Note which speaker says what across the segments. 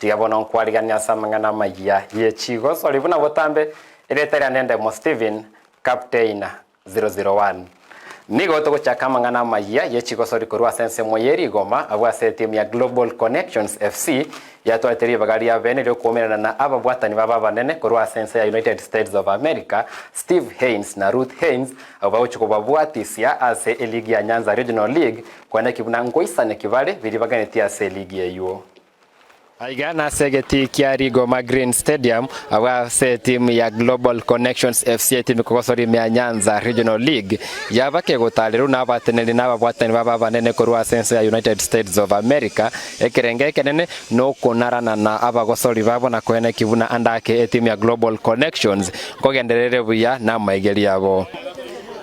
Speaker 1: tigabona nkwarigania samangana magia yechigo so libuna botambe iretera nende mo Steven Captain 001 nigo to gochaka mangana magia yechigo so rikorwa sense moyeri goma abwase team ya Global Connections FC yatwaterie bagari ya bene ryo kuomerana na ababwatani baba banene korwa sense ya United States of America Steve Haynes na Ruth Haynes abawochiko babwatisia ase eligi ya Nyanza Regional League kwana kibuna ngoisane kibale bili baganeti ase eligi yeyo aigana segeti kiari Goma Green Stadium awa se team ya Global Connections FC team kokosori ya Nyanza Regional League yabake gotaleru na abateneri na ababwatani baba banene korwa sense ya United States of America ekerenge kenene no konarana na abagosori babo na kwene kibuna andake team ya Global Connections kogenderere buya na maigeri yabo.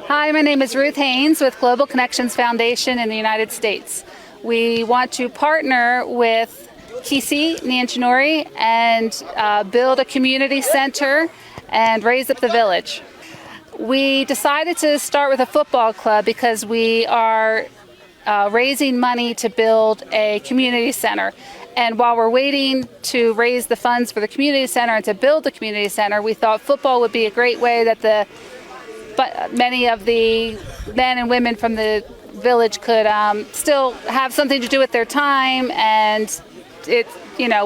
Speaker 2: Hi, my name is Ruth Haynes with Global Connections Foundation in the United States. We want to partner with Kisii and Nyamira and build a community center and raise up the village. We decided to start with a football club because we are raising money to build a community center. And while we're waiting to raise the funds for the community center and to build the community center, we thought football would be a great way that many of the men and women from the village could still have something to do with their time, and it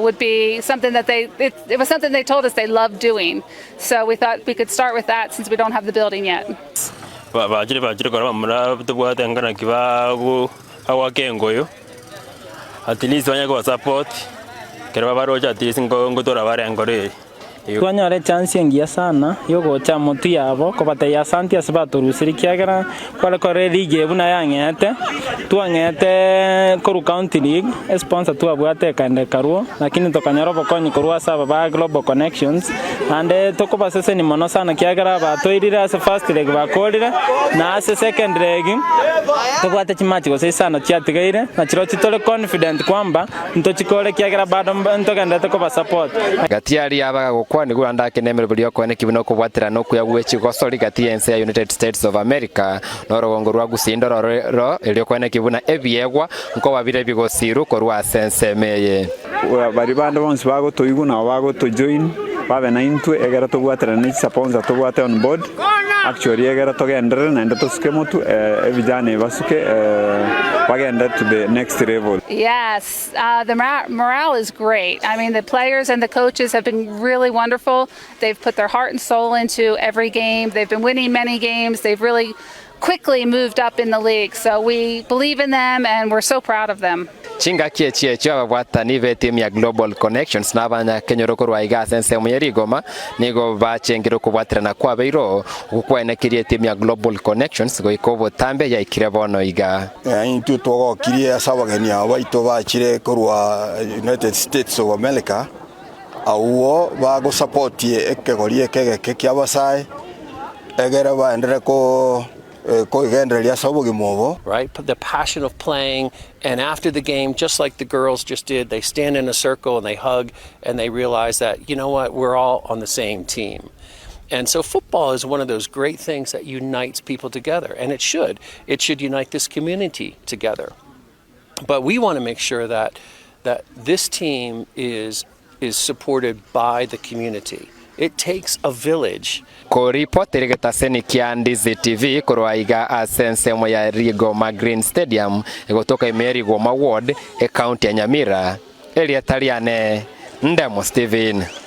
Speaker 2: would be something that it was something they told us they loved doing. So we thought we could start with that since we don't have the building yet.
Speaker 3: At least when you go support,
Speaker 4: twanyore chance ngia sana yo gocha mutu yabo kobata ya santi asbato rusirikiagara kwale kore league buna yangete twangete koru county league sponsor tu abwate kande karuo lakini tokanyoro bokonyi korwa saba ba Global Connections ande tokoba sese ni mono sana kiagara ba toirira as first league ba kolira na as second league tobwate chimachi go sana chiatigaire na chiro chitole confident kwamba ntochikole kiagara bado ntogenda tokoba support
Speaker 1: gatiari aba kwani guranda kenemero buli okone kibino kubwatira no kuyagwechi gosori gatiense ya United States of America no rogongo rwa Gusii ro elio kwene kibuna ebiegwa nko babire bigosiru korwa sense meye
Speaker 5: bari bando bonse bago toiguna bago to join babe na into egera to bwatira ni sponsor to bwate on board actually egera to gendere na ndo to skemotu evijane basuke bagenda to the next level.
Speaker 2: Yes, the morale is great. I mean, the players and the coaches have been really wonderful. They've put their heart and soul into every game. They've been winning many games. They've really quickly moved up in the league. So we believe in them and we're so proud of them.
Speaker 1: Chinga kiechie chwa bwatani ve team ya Global Connections nabanya kenyoro rwa igase nsemu yeri Goma nigo bachengiro kubwatira na kwa beiro ukwene kirie team ya Global Connections go ikobo tambe ya ikire bono iga
Speaker 6: intu togo kirie asabageni abaito bachire korwa United States of America awo bago support ekegorie kege kiabasai egera ba ndere ko
Speaker 7: right, the passion of playing, and after the game, just like the girls just did, they stand in a circle and they hug and they realize that, you know what, we're all on the same team. And so football is one of those great things that unites people together, and it should unite this community together. But we want to make sure that this team is supported by the community. It takes a village.
Speaker 1: Koripoti regetaseni kia Ndizi TV korwa iga asense moya Goma Green Stadium egotoka imeri Goma Ward e county ya Nyamira elia taliane ndemo Steven